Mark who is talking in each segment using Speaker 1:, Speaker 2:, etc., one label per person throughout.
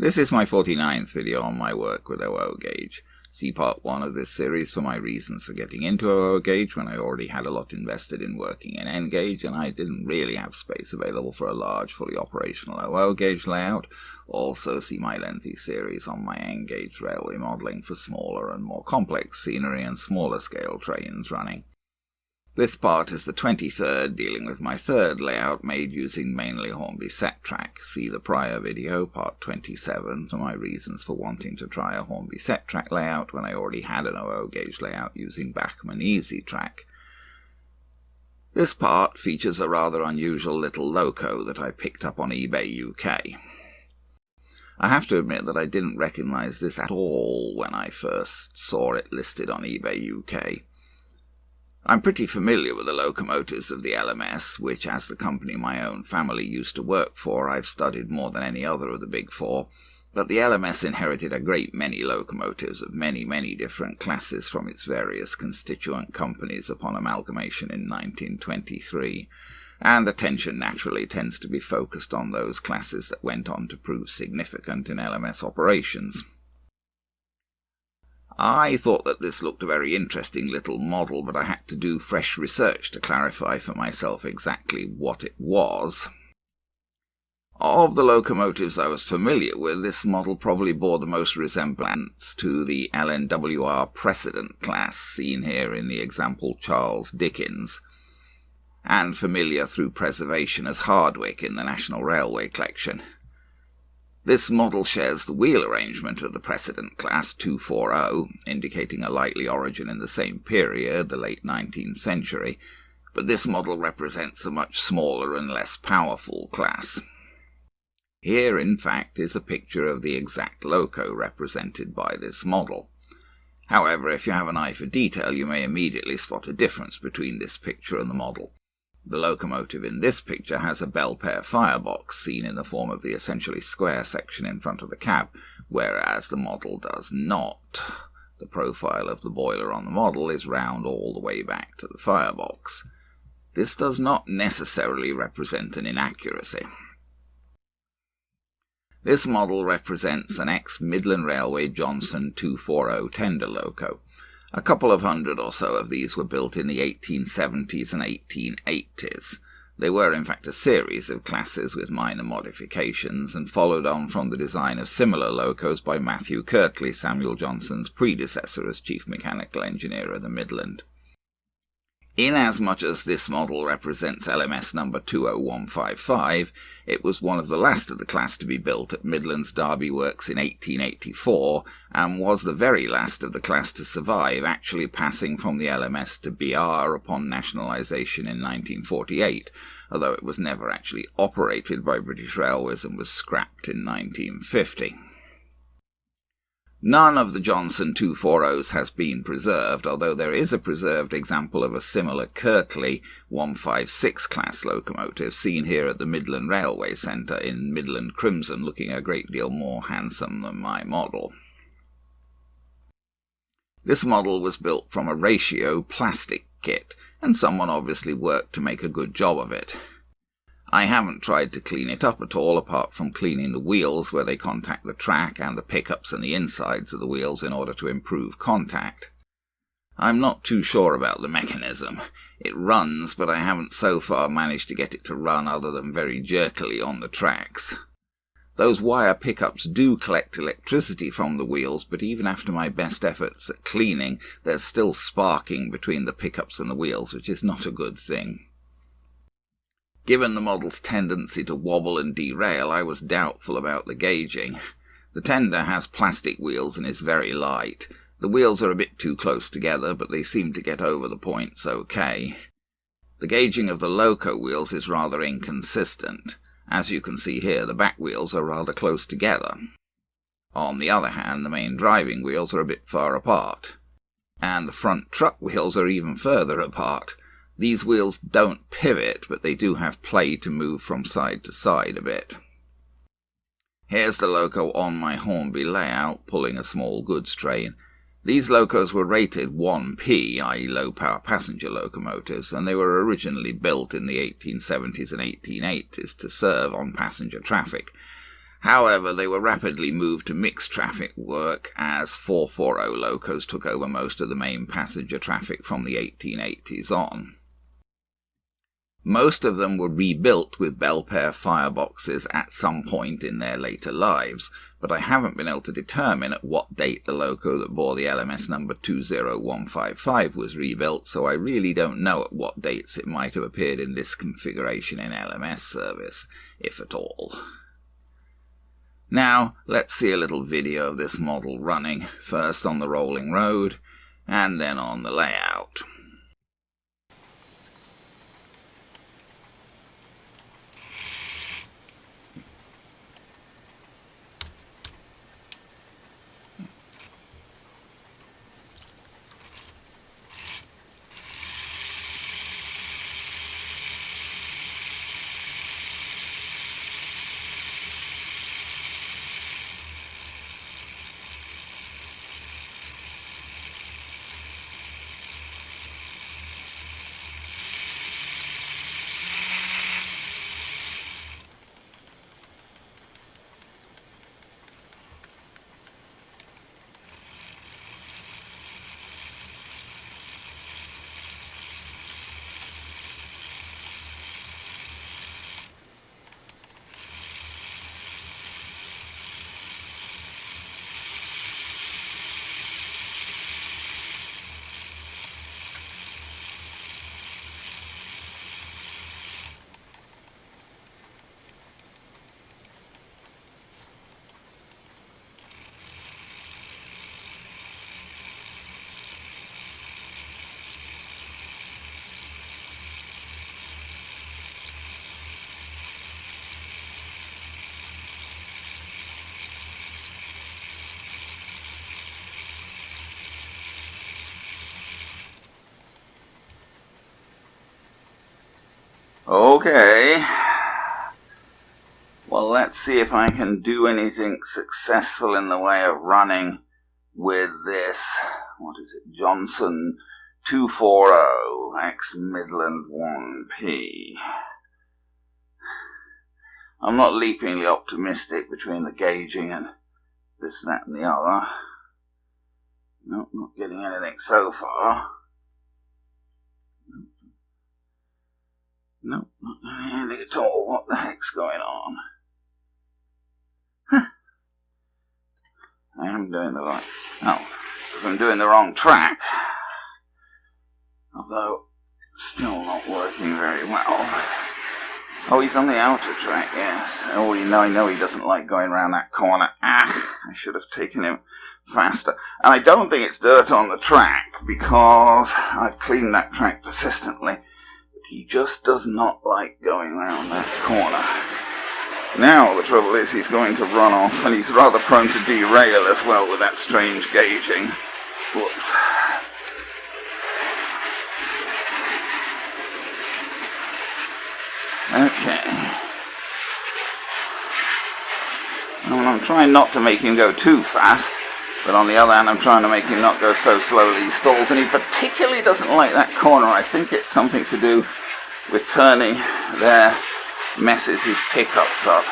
Speaker 1: This is my 49th video on my work with OO gauge. See part 1 of this series for my reasons for getting into OO gauge when I already had a lot invested in working in N gauge and I didn't really have space available for a large, fully operational OO gauge layout. Also see my lengthy series on my N gauge railway modelling for smaller and more complex scenery and smaller scale trains running. This part is the 23rd, dealing with my third layout made using mainly Hornby EZ Track. See the prior video, part 27, for my reasons for wanting to try a Hornby EZ Track layout when I already had an OO gauge layout using Bachmann EZ Track. This part features a rather unusual little loco that I picked up on eBay UK. I have to admit that I didn't recognise this at all when I first saw it listed on eBay UK. I'm pretty familiar with the locomotives of the LMS, which, as the company my own family used to work for, I've studied more than any other of the big four, but the LMS inherited a great many locomotives of many different classes from its various constituent companies upon amalgamation in 1923, and attention naturally tends to be focused on those classes that went on to prove significant in LMS operations. I thought that this looked a very interesting little model, but I had to do fresh research to clarify for myself exactly what it was. Of the locomotives I was familiar with, this model probably bore the most resemblance to the LNWR precedent class seen here in the example Charles Dickens, and familiar through preservation as Hardwick in the National Railway Collection. This model shares the wheel arrangement of the precedent class 240, indicating a likely origin in the same period, the late 19th century, but this model represents a much smaller and less powerful class. Here, in fact, is a picture of the exact loco represented by this model. However, if you have an eye for detail, you may immediately spot a difference between this picture and the model. The locomotive in this picture has a bell-pair firebox seen in the form of the essentially square section in front of the cab, whereas the model does not. The profile of the boiler on the model is round all the way back to the firebox. This does not necessarily represent an inaccuracy. This model represents an ex-Midland Railway Johnson 240 tender loco. A couple of hundred or so of these were built in the 1870s and 1880s. They were in fact a series of classes with minor modifications and followed on from the design of similar locos by Matthew Kirtley, Samuel Johnson's predecessor as Chief Mechanical Engineer of the Midland. Inasmuch as this model represents LMS number 20155, it was one of the last of the class to be built at Midland's Derby Works in 1884, and was the very last of the class to survive, actually passing from the LMS to BR upon nationalisation in 1948, although it was never actually operated by British Railways and was scrapped in 1950. None of the Johnson 240s has been preserved, although there is a preserved example of a similar Kirtley 156 class locomotive seen here at the Midland Railway Centre in Midland Crimson, looking a great deal more handsome than my model. This model was built from a ratio plastic kit, and someone obviously worked to make a good job of it. I haven't tried to clean it up at all, apart from cleaning the wheels where they contact the track and the pickups and the insides of the wheels in order to improve contact. I'm not too sure about the mechanism. It runs, but I haven't so far managed to get it to run other than very jerkily on the tracks. Those wire pickups do collect electricity from the wheels, but even after my best efforts at cleaning, there's still sparking between the pickups and the wheels, which is not a good thing. Given the model's tendency to wobble and derail, I was doubtful about the gauging. The tender has plastic wheels and is very light. The wheels are a bit too close together, but they seem to get over the points okay. The gauging of the loco wheels is rather inconsistent. As you can see here, the back wheels are rather close together. On the other hand, the main driving wheels are a bit far apart. And the front truck wheels are even further apart. These wheels don't pivot, but they do have play to move from side to side a bit. Here's the loco on my Hornby layout, pulling a small goods train. These locos were rated 1P, i.e. low-power passenger locomotives, and they were originally built in the 1870s and 1880s to serve on passenger traffic. However, they were rapidly moved to mixed traffic work as 440 locos took over most of the main passenger traffic from the 1880s on. Most of them were rebuilt with Belpaire fireboxes at some point in their later lives, but I haven't been able to determine at what date the loco that bore the LMS number 20155 was rebuilt, so I really don't know at what dates it might have appeared in this configuration in LMS service, if at all. Now, let's see a little video of this model running, first on the rolling road, and then on the layout. Okay, well, let's see if I can do anything successful in the way of running with this, what is it, Johnson 240 X Midland 1P. I'm not leapingly optimistic between the gauging and this, that and the other. Nope, not getting anything so far. Nope, not getting anything at all. What the heck's going on? Huh. I am doing the right... Oh, because I'm doing the wrong track. Although, it's still not working very well. Oh, he's on the outer track, yes. Oh, I know he doesn't like going around that corner. Ah, I should have taken him faster. And I don't think it's dirt on the track, because I've cleaned that track persistently. He just does not like going around that corner. Now the trouble is he's going to run off, and he's rather prone to derail as well with that strange gauging. Whoops. Okay. Well, I'm trying not to make him go too fast, but on the other hand I'm trying to make him not go so slowly he stalls, and he particularly doesn't like that corner. I think it's something to do with turning there messes his pickups up.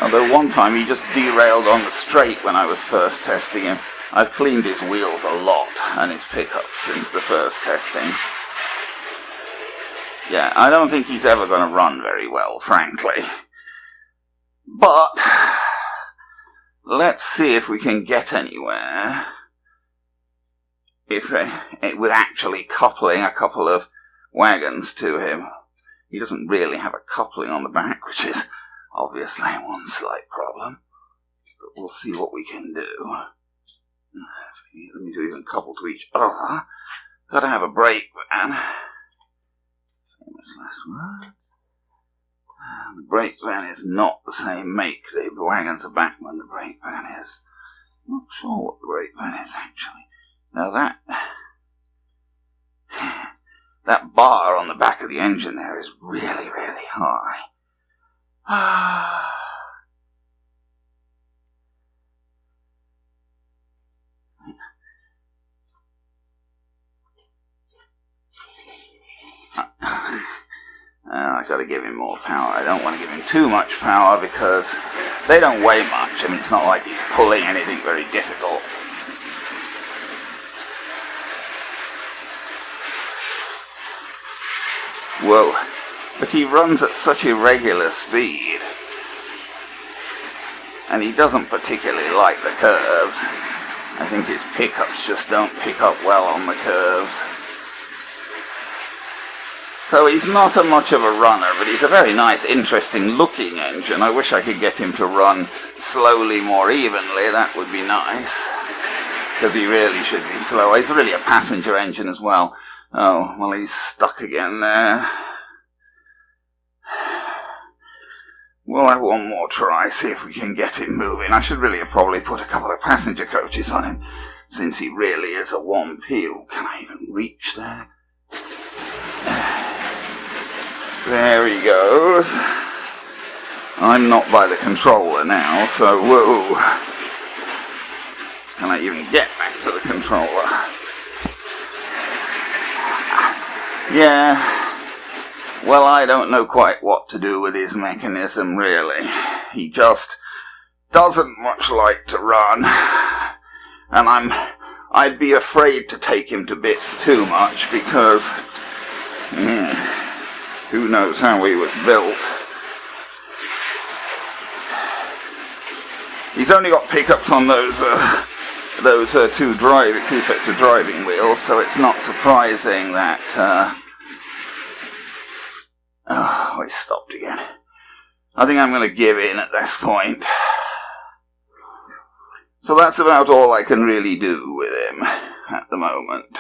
Speaker 1: Although one time he just derailed on the straight when I was first testing him. I've cleaned his wheels a lot and his pickups since the first testing. Yeah, I don't think he's ever going to run very well, frankly. But let's see if we can get anywhere if with actually coupling a couple of wagons to him. He doesn't really have a coupling on the back, which is obviously one slight problem. But we'll see what we can do. Let me do even couple to each other. Gotta have a brake van. Famous last words. The brake van is not the same make. The wagon's a Bachmann, the brake van is. I'm not sure what the brake van is actually. Now that bar on the back of the engine there is really, really high. I got to give him more power. I don't want to give him too much power because they don't weigh much. I mean, it's not like he's pulling anything very difficult. Whoa, but he runs at such irregular speed. And he doesn't particularly like the curves. I think his pickups just don't pick up well on the curves. So he's not much of a runner, but he's a very nice, interesting looking engine. I wish I could get him to run slowly more evenly. That would be nice. Because he really should be slow. He's really a passenger engine as well. Oh, well, he's stuck again there. We'll have one more try, see if we can get him moving. I should really have probably put a couple of passenger coaches on him, since he really is a one-peel. Can I even reach there? There he goes. I'm not by the controller now, so whoa. Can I even get back to the controller? Yeah. Well, I don't know quite what to do with his mechanism, really. He just doesn't much like to run. And I'd be afraid to take him to bits too much because who knows how he was built. He's only got pickups on those two sets of driving wheels, so it's not surprising that oh, he stopped again. I think I'm going to give in at this point. So that's about all I can really do with him at the moment.